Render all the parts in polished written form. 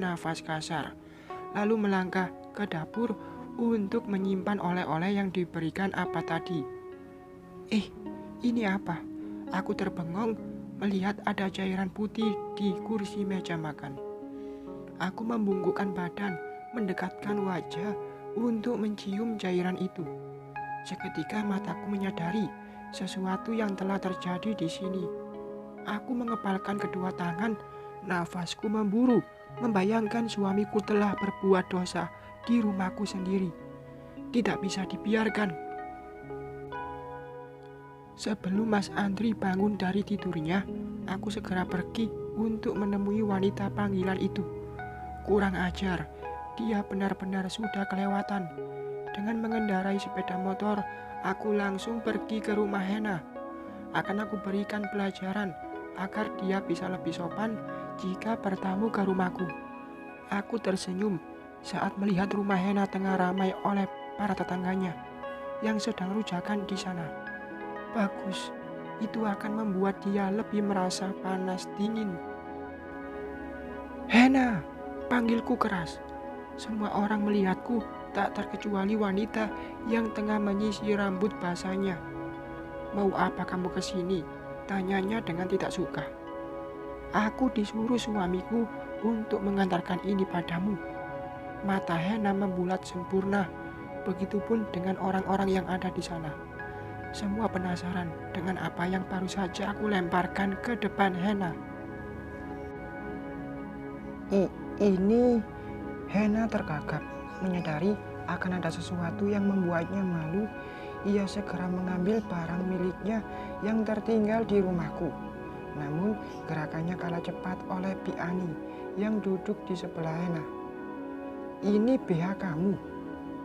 bernafas kasar, lalu melangkah ke dapur untuk menyimpan oleh-oleh yang diberikan apa tadi. Ini apa? Aku terbengong melihat ada cairan putih di kursi meja makan. Aku membungkukkan badan, mendekatkan wajah untuk mencium cairan itu. Seketika mataku menyadari sesuatu yang telah terjadi di sini. Aku mengepalkan kedua tangan, nafasku memburu, membayangkan suamiku telah berbuat dosa di rumahku sendiri. Tidak bisa dibiarkan. Sebelum Mas Andri bangun dari tidurnya, aku segera pergi untuk menemui wanita panggilan itu. Kurang ajar, dia benar-benar sudah kelewatan. Dengan mengendarai sepeda motor, aku langsung pergi ke rumah Hena. Akan aku berikan pelajaran agar dia bisa lebih sopan jika bertamu ke rumahku. Aku tersenyum saat melihat rumah Hena tengah ramai oleh para tetangganya yang sedang rujakan di sana. Bagus, itu akan membuat dia lebih merasa panas dingin. Hena, panggilku keras. Semua orang melihatku, tak terkecuali wanita yang tengah menyisir rambut basahnya. Mau apa kamu kesini? Tanyanya dengan tidak suka. Aku disuruh suamiku untuk mengantarkan ini padamu. Mata Hena membulat sempurna, begitupun dengan orang-orang yang ada di sana. Semua penasaran dengan apa yang baru saja aku lemparkan ke depan Hena. Ini Hena tergagap, menyadari akan ada sesuatu yang membuatnya malu. Ia segera mengambil barang miliknya yang tertinggal di rumahku. Namun gerakannya kalah cepat oleh Bi Ani yang duduk di sebelah Hena. Ini BH kamu.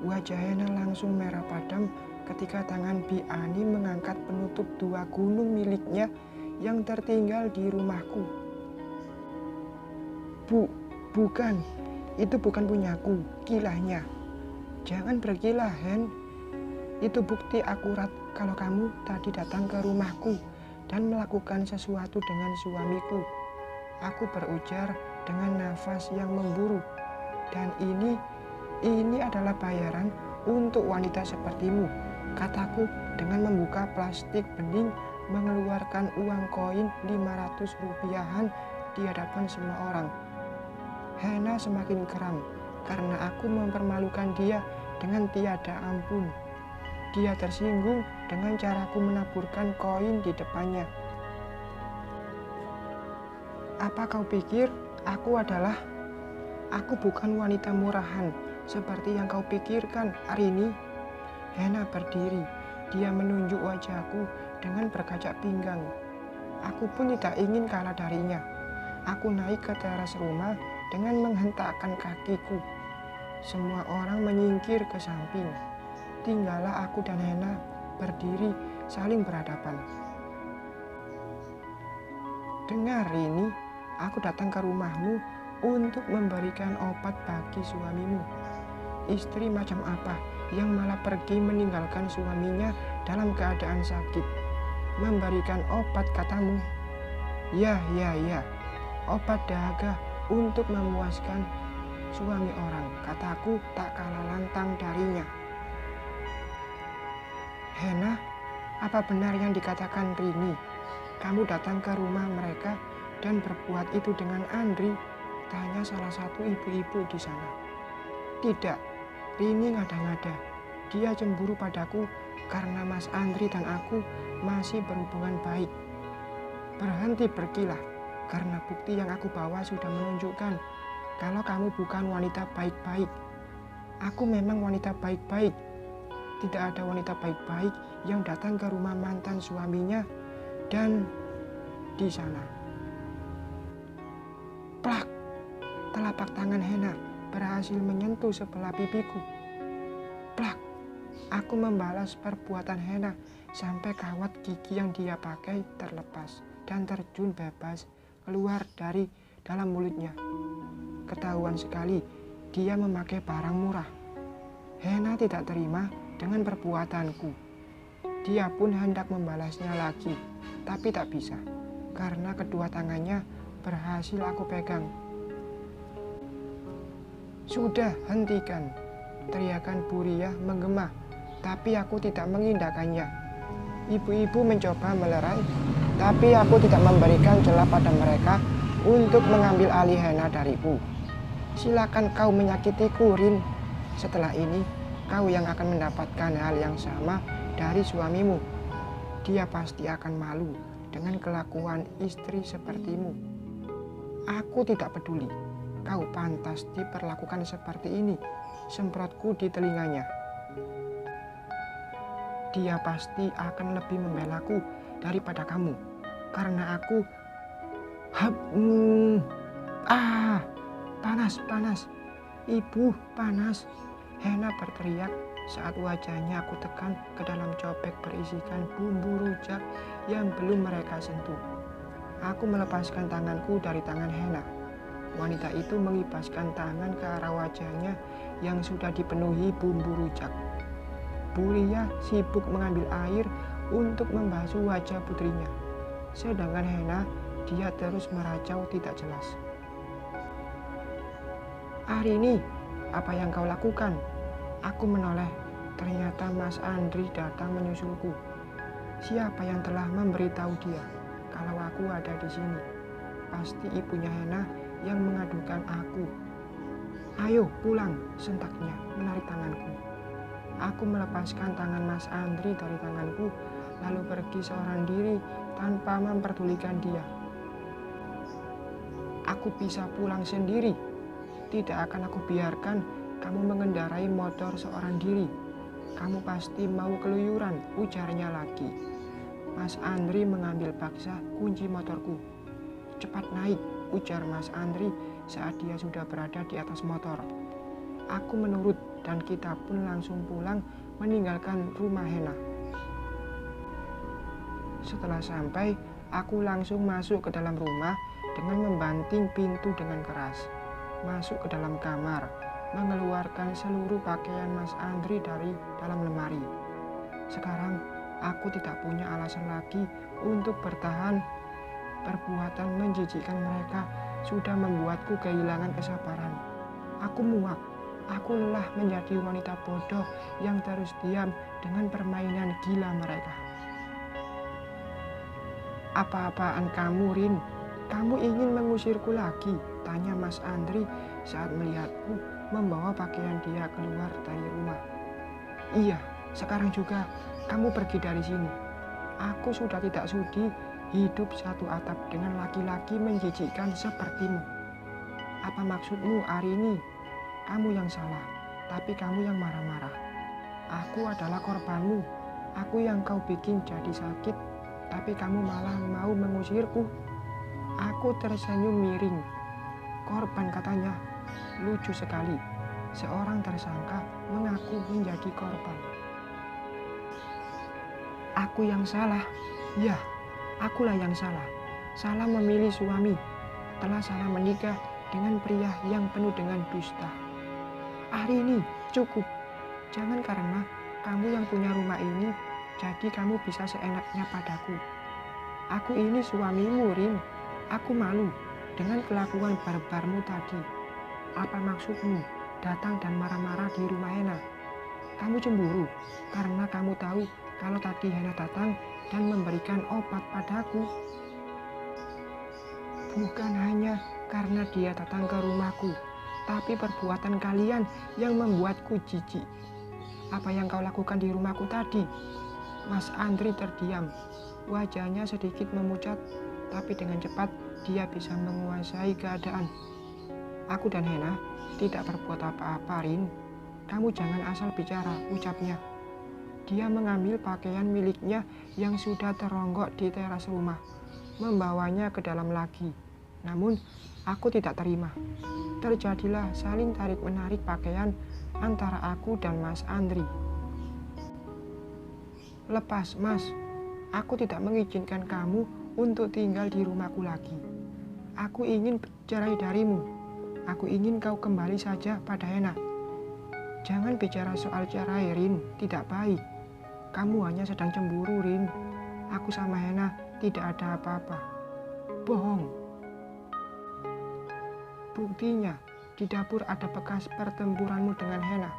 Wajah Hena langsung merah padam ketika tangan Bi Ani mengangkat penutup 2 gunung miliknya yang tertinggal di rumahku. Bukan, itu bukan punyaku, kilahnya. Jangan berkilah, Hen. Itu bukti akurat kalau kamu tadi datang ke rumahku dan melakukan sesuatu dengan suamiku. Aku berujar dengan nafas yang memburu. Dan ini adalah bayaran untuk wanita sepertimu, kataku dengan membuka plastik bening, mengeluarkan uang koin 500 rupiahan di hadapan semua orang. Hena semakin geram karena aku mempermalukan dia dengan tiada ampun. Dia tersinggung dengan caraku menaburkan koin di depannya. Apa kau pikir aku bukan wanita murahan seperti yang kau pikirkan, Arini? Hena berdiri, dia menunjuk wajahku dengan berkacak pinggang. Aku pun tidak ingin kalah darinya. Aku naik ke teras rumah dengan menghentakkan kakiku. Semua orang menyingkir ke samping. Tinggallah aku dan Hena berdiri saling berhadapan. Dengar ini, aku datang ke rumahmu untuk memberikan obat bagi suamimu. Istri macam apa yang malah pergi meninggalkan suaminya dalam keadaan sakit? Memberikan obat katamu? Ya, obat dahaga untuk memuaskan suami orang, kataku tak kalah lantang darinya. Hena, apa benar yang dikatakan Rini? Kamu datang ke rumah mereka dan berbuat itu dengan Andri? Tanya salah satu ibu-ibu di sana. Tidak, Rini ngada-ngada. Dia cemburu padaku karena Mas Andri dan aku masih berhubungan baik. Berhenti berkilah, karena bukti yang aku bawa sudah menunjukkan kalau kamu bukan wanita baik-baik. Aku memang wanita baik-baik. Tidak ada wanita baik-baik yang datang ke rumah mantan suaminya dan di sana. Plak! Telapak tangan Hena berhasil menyentuh sebelah pipiku. Plak! Aku membalas perbuatan Hena sampai kawat gigi yang dia pakai terlepas dan terjun bebas keluar dari dalam mulutnya. Ketahuan sekali dia memakai barang murah. Hena tidak terima dengan perbuatanku. Dia pun hendak membalasnya lagi, tapi tak bisa karena kedua tangannya berhasil aku pegang. Sudah, hentikan. Teriakan Buria menggema, tapi aku tidak mengindahkannya. Ibu-ibu mencoba melerai, tapi aku tidak memberikan celah pada mereka untuk mengambil alih Hena dariku. Silakan kau menyakitiku, Rin. Setelah ini, kau yang akan mendapatkan hal yang sama dari suamimu. Dia pasti akan malu dengan kelakuan istri sepertimu. Aku tidak peduli. Kau pantas diperlakukan seperti ini, semprotku di telinganya. Dia pasti akan lebih membelaku daripada kamu, karena aku panas. Ibu, panas. Hena berteriak saat wajahnya aku tekan ke dalam cobek berisikan bumbu rujak yang belum mereka sentuh. Aku melepaskan tanganku dari tangan Hena. Wanita itu mengibaskan tangan ke arah wajahnya yang sudah dipenuhi bumbu rujak. Buria sibuk mengambil air untuk membasuh wajah putrinya. Sedangkan Hena, dia terus meracau tidak jelas. "Arini, apa yang kau lakukan?" Aku menoleh. Ternyata Mas Andri datang menyusulku. Siapa yang telah memberitahu dia kalau aku ada di sini? Pasti ibunya Hena yang mengadukan aku. "Ayo pulang," sentaknya menarik tanganku. Aku melepaskan tangan Mas Andri dari tanganku, lalu pergi seorang diri tanpa memperdulikan dia. Aku bisa pulang sendiri. Tidak akan aku biarkan kamu mengendarai motor seorang diri. Kamu pasti mau keluyuran, ujarnya lagi. Mas Andri mengambil paksa kunci motorku. "Cepat naik," ujar Mas Andri saat dia sudah berada di atas motor. Aku menurut dan kita pun langsung pulang meninggalkan rumah Hena. Setelah sampai, aku langsung masuk ke dalam rumah dengan membanting pintu dengan keras. Masuk ke dalam kamar, mengeluarkan seluruh pakaian Mas Andri dari dalam lemari. Sekarang aku tidak punya alasan lagi untuk bertahan. Perbuatan menjijikkan mereka sudah membuatku kehilangan kesabaran. Aku muak. Aku lelah menjadi wanita bodoh yang terus diam dengan permainan gila mereka. "Apa-apaan kamu, Rin? Kamu ingin mengusirku lagi?" tanya Mas Andri saat melihatku membawa pakaian dia keluar dari rumah. "Iya, sekarang juga kamu pergi dari sini. Aku sudah tidak sudi hidup satu atap dengan laki-laki menjijikkan sepertimu." "Apa maksudmu, Arini? Kamu yang salah, tapi kamu yang marah-marah. Aku adalah korbanmu. Aku yang kau bikin jadi sakit, tapi kamu malah mau mengusirku." Aku tersenyum miring. "Korban," katanya. Lucu sekali. Seorang tersangka mengaku menjadi korban. Aku yang salah. Ya, akulah yang salah. Salah memilih suami. Telah salah menikah dengan pria yang penuh dengan dusta. "Arini, cukup. Jangan karena kamu yang punya rumah ini, jadi kamu bisa seenaknya padaku. Aku ini suamimu, Rin. Aku malu dengan kelakuan barbarmu tadi. Apa maksudmu datang dan marah-marah di rumah Hena? Kamu cemburu karena kamu tahu kalau tadi Hena datang dan memberikan obat padaku. Bukan hanya karena dia datang ke rumahku, tapi perbuatan kalian yang membuatku jijik. Apa yang kau lakukan di rumahku tadi?" Mas Andri terdiam. Wajahnya sedikit memucat, tapi dengan cepat dia bisa menguasai keadaan. "Aku dan Hena tidak berbuat apa-apa, Rin. Kamu jangan asal bicara," ucapnya. Dia mengambil pakaian miliknya yang sudah teronggok di teras rumah, membawanya ke dalam lagi. Namun, aku tidak terima. Terjadilah saling tarik-menarik pakaian antara aku dan Mas Andri. "Lepas, Mas. Aku tidak mengizinkan kamu untuk tinggal di rumahku lagi. Aku ingin cerai darimu. Aku ingin kau kembali saja pada Hena. Jangan bicara soal cerai, Rin. Tidak baik. Kamu hanya sedang cemburu, Rin. Aku sama Hena tidak ada apa-apa." "Bohong." "Buktinya, Di dapur ada bekas pertempuranmu dengan Hena.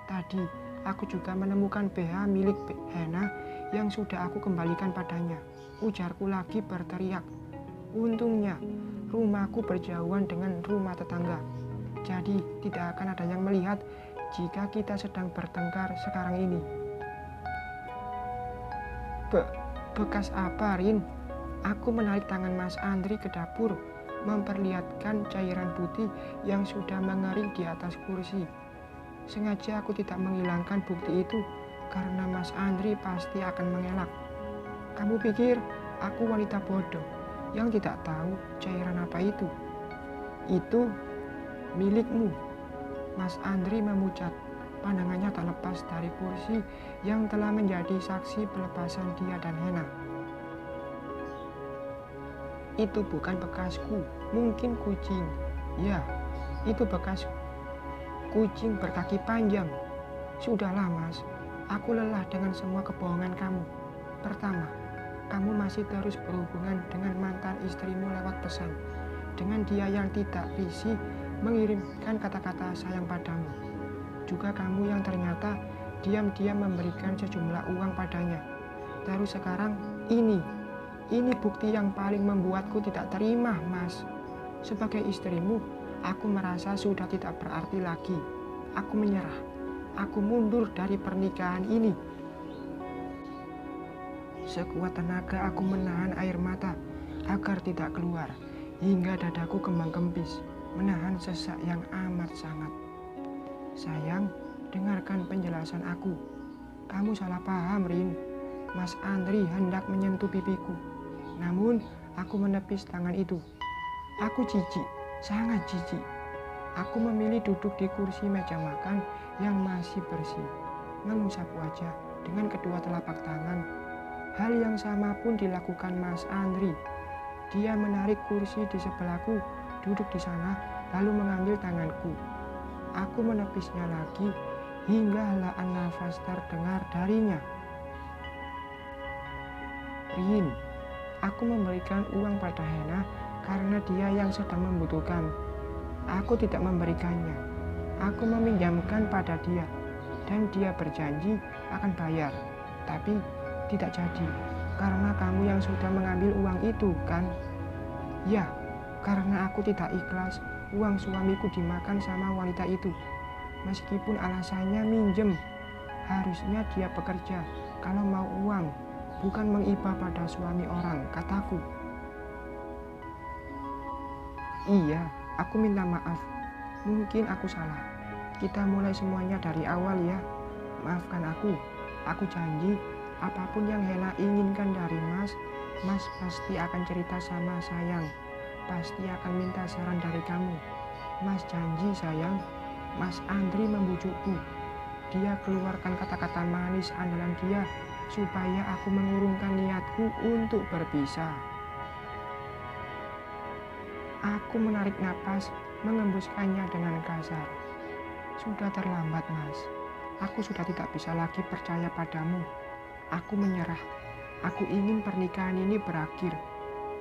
Tadi aku juga menemukan BH milik Hena yang sudah aku kembalikan padanya. Ujarku lagi berteriak. Untungnya rumahku berjauhan dengan rumah tetangga. Jadi tidak akan ada yang melihat jika kita sedang bertengkar sekarang ini. Bekas apa, Rin? Aku menarik tangan Mas Andri ke dapur, memperlihatkan cairan putih yang sudah mengering di atas kursi. Sengaja aku tidak menghilangkan bukti itu karena Mas Andri pasti akan mengelak. Kamu pikir aku wanita bodoh yang tidak tahu cairan apa itu? Itu milikmu. Mas Andri memucat. Pandangannya tak lepas dari kursi yang telah menjadi saksi pelepasan dia dan Hena. Itu bukan bekasku, mungkin kucing. Ya, itu bekas kucing berkaki panjang. Sudahlah Mas, aku lelah dengan semua kebohongan kamu. Pertama, kamu masih terus berhubungan dengan mantan istrimu lewat pesan. Dengan dia yang tidak risih mengirimkan kata-kata sayang padamu. Juga kamu yang ternyata diam-diam memberikan sejumlah uang padanya. Terus sekarang ini bukti yang paling membuatku tidak terima, Mas. Sebagai istrimu, aku merasa sudah tidak berarti lagi. Aku menyerah. Aku mundur dari pernikahan ini. Sekuat tenaga aku menahan air mata agar tidak keluar, hingga dadaku kembang kempis, menahan sesak yang amat sangat. Sayang, dengarkan penjelasan aku. Kamu salah paham, Rin. Mas Andri hendak menyentuh pipiku. Namun, aku menepis tangan itu. Aku jijik, sangat jijik. Aku memilih duduk di kursi meja makan yang masih bersih, mengusap wajah dengan kedua telapak tangan. Hal yang sama pun dilakukan Mas Andri. Dia menarik kursi di sebelahku, duduk di sana, lalu mengambil tanganku. Aku menepisnya lagi hingga helaan nafas terdengar darinya. Rin, aku memberikan uang pada Hena karena dia yang sedang membutuhkan. Aku tidak memberikannya. Aku meminjamkan pada dia dan dia berjanji akan bayar. Tapi tidak jadi karena kamu yang sudah mengambil uang itu, kan? Ya, karena aku tidak ikhlas uang suamiku dimakan sama wanita itu. Meskipun alasannya minjem, harusnya dia bekerja kalau mau uang, bukan mengiba pada suami orang, kataku. Iya, aku minta maaf. Mungkin aku salah. Kita mulai semuanya dari awal ya. Maafkan aku. Aku janji apapun yang Hena inginkan dari Mas pasti akan cerita sama sayang. Pasti akan minta saran dari kamu. Mas janji sayang. Mas Andri membujukku. Dia keluarkan kata-kata manis andalan dia supaya aku mengurungkan niatku untuk berpisah. Aku menarik napas, mengembuskannya dengan kasar. Sudah terlambat, Mas. Aku sudah tidak bisa lagi percaya padamu. Aku menyerah. Aku ingin pernikahan ini berakhir.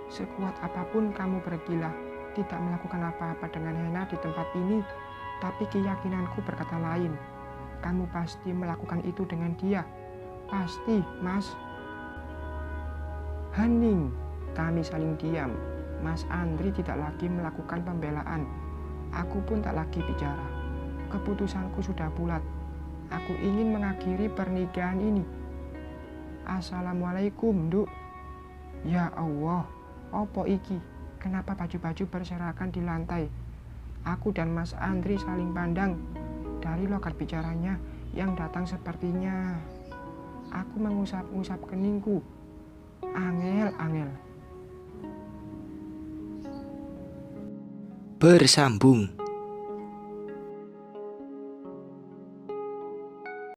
Sekuat apapun kamu bergila, tidak melakukan apa-apa dengan Hena di tempat ini, tapi keyakinanku berkata lain. Kamu pasti melakukan itu dengan dia. Pasti, Mas. Hening. Kami saling diam. Mas Andri tidak lagi melakukan pembelaan. Aku pun tak lagi bicara. Keputusanku sudah bulat. Aku ingin mengakhiri pernikahan ini. Assalamualaikum, Nduk. Ya Allah. Opo iki? Kenapa baju-baju berserakan di lantai? Aku dan Mas Andri saling pandang. Dari logat bicaranya yang datang sepertinya. Aku mengusap-ngusap keningku. Angel. Bersambung.